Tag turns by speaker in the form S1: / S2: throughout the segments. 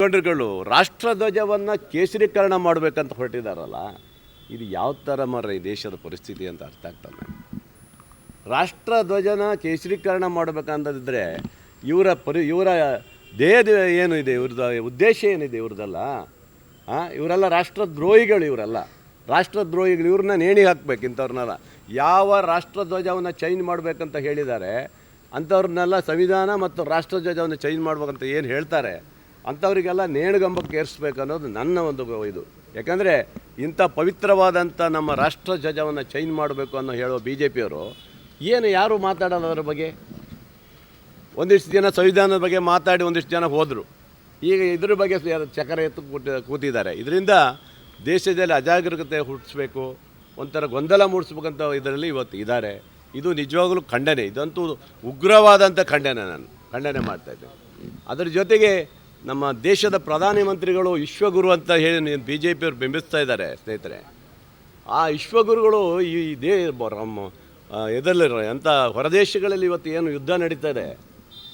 S1: ಮುಖಂಡರುಗಳು ರಾಷ್ಟ್ರಧ್ವಜವನ್ನು ಕೇಸರೀಕರಣ ಮಾಡಬೇಕಂತ ಹೊರಟಿದ್ದಾರಲ್ಲ, ಇದು ಯಾವ ಥರ ಈ ದೇಶದ ಪರಿಸ್ಥಿತಿ ಅಂತ ಅರ್ಥ ಆಗ್ತದೆ. ರಾಷ್ಟ್ರಧ್ವಜನ ಕೇಸರೀಕರಣ ಮಾಡಬೇಕಂತಂದರೆ ಇವರ ದೇಹದ ಏನಿದೆ, ಇವ್ರದ್ದು ಉದ್ದೇಶ ಏನಿದೆ ಇವ್ರದ್ದಲ್ಲ. ಇವರೆಲ್ಲ ರಾಷ್ಟ್ರದ್ರೋಹಿಗಳು, ರಾಷ್ಟ್ರದ್ರೋಹಿಗಳು. ಇವ್ರನ್ನ ನೇಣಿ ಹಾಕ್ಬೇಕು ಇಂಥವ್ರನ್ನೆಲ್ಲ. ಯಾವ ರಾಷ್ಟ್ರಧ್ವಜವನ್ನು ಚೇಂಜ್ ಮಾಡಬೇಕಂತ ಹೇಳಿದ್ದಾರೆ ಅಂಥವ್ರನ್ನೆಲ್ಲ ಸಂವಿಧಾನ ಮತ್ತು ರಾಷ್ಟ್ರಧ್ವಜವನ್ನು ಚೇಂಜ್ ಮಾಡ್ಬೇಕಂತ ಏನು ಹೇಳ್ತಾರೆ ಅಂಥವರಿಗೆಲ್ಲ ನೇಣುಗಂಬಕ್ಕೆ ಏರಿಸ್ಬೇಕು ಅನ್ನೋದು ನನ್ನ ಒಂದು ಇದು. ಯಾಕಂದರೆ ಇಂಥ ಪವಿತ್ರವಾದಂಥ ನಮ್ಮ ರಾಷ್ಟ್ರಧ್ವಜವನ್ನು ಚೇಂಜ್ ಮಾಡಬೇಕು ಅನ್ನೋ ಹೇಳೋ BJPಯವರು ಯಾರು ಮಾತಾಡೋದು ಅದರ ಬಗ್ಗೆ. ಒಂದಿಷ್ಟು ಜನ ಸಂವಿಧಾನದ ಬಗ್ಗೆ ಮಾತಾಡಿ ಒಂದಿಷ್ಟು ಜನ ಹೋದರು. ಈಗ ಇದ್ರ ಬಗ್ಗೆ ಚಕ್ರ ಎತ್ತು ಕೂತಿದ್ದಾರೆ. ಇದರಿಂದ ದೇಶದಲ್ಲಿ ಅಜಾಗರೂಕತೆ ಹುಟ್ಟಿಸ್ಬೇಕು, ಒಂಥರ ಗೊಂದಲ ಮೂಡಿಸ್ಬೇಕಂತ ಇದರಲ್ಲಿ ಇವತ್ತು ಇದ್ದಾರೆ. ಇದು ನಿಜವಾಗಲೂ ಖಂಡನೆ, ಇದಂತೂ ಉಗ್ರವಾದಂಥ ಖಂಡನೆ. ನಾನು ಖಂಡನೆ ಮಾಡ್ತಾಯಿದ್ದೆ. ಅದರ ಜೊತೆಗೆ ನಮ್ಮ ದೇಶದ ಪ್ರಧಾನಮಂತ್ರಿಗಳು ವಿಶ್ವಗುರು ಅಂತ ಹೇಳಿ BJPಯವರು ಬಿಂಬಿಸ್ತಾ ಇದ್ದಾರೆ ಸ್ನೇಹಿತರೆ. ಆ ವಿಶ್ವಗುರುಗಳು ಇದರಲ್ಲಿ ಅಂಥ ಹೊರದೇಶಗಳಲ್ಲಿ ಇವತ್ತು ಏನು ಯುದ್ಧ ನಡೀತಾ ಇದೆ,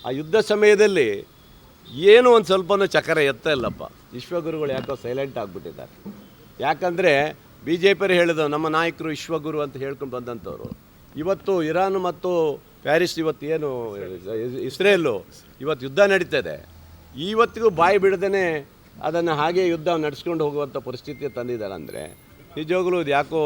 S1: ಆ ಯುದ್ಧ ಸಮಯದಲ್ಲಿ ಏನೂ ಒಂದು ಸ್ವಲ್ಪನೂ ಚಕ್ರ ಎತ್ತ ಇಲ್ಲಪ್ಪ. ವಿಶ್ವಗುರುಗಳು ಯಾಕೋ ಸೈಲೆಂಟ್ ಆಗಿಬಿಟ್ಟಿದ್ದಾರೆ. ಯಾಕಂದರೆ BJPಯವರು ಹೇಳಿದ್ರು ನಮ್ಮ ನಾಯಕರು ವಿಶ್ವಗುರು ಅಂತ ಹೇಳ್ಕೊಂಡು ಬಂದಂಥವ್ರು. ಇವತ್ತು ಇರಾನ್ ಮತ್ತು ಪ್ಯಾರಿಸ್ ಇವತ್ತು ಏನು ಇಸ್ರೇಲು ಇವತ್ತು ಯುದ್ಧ ನಡೀತಾ ಇದೆ, ಇವತ್ತಿಗೂ ಬಾಯಿ ಬಿಡದೇ ಅದನ್ನು ಹಾಗೆ ಯುದ್ಧ ನಡೆಸ್ಕೊಂಡು ಹೋಗುವಂಥ ಪರಿಸ್ಥಿತಿ ತಂದಿದ್ದಾರೆ. ಅಂದರೆ ನಿಜವಾಗಲೂ ಇದು ಯಾಕೋ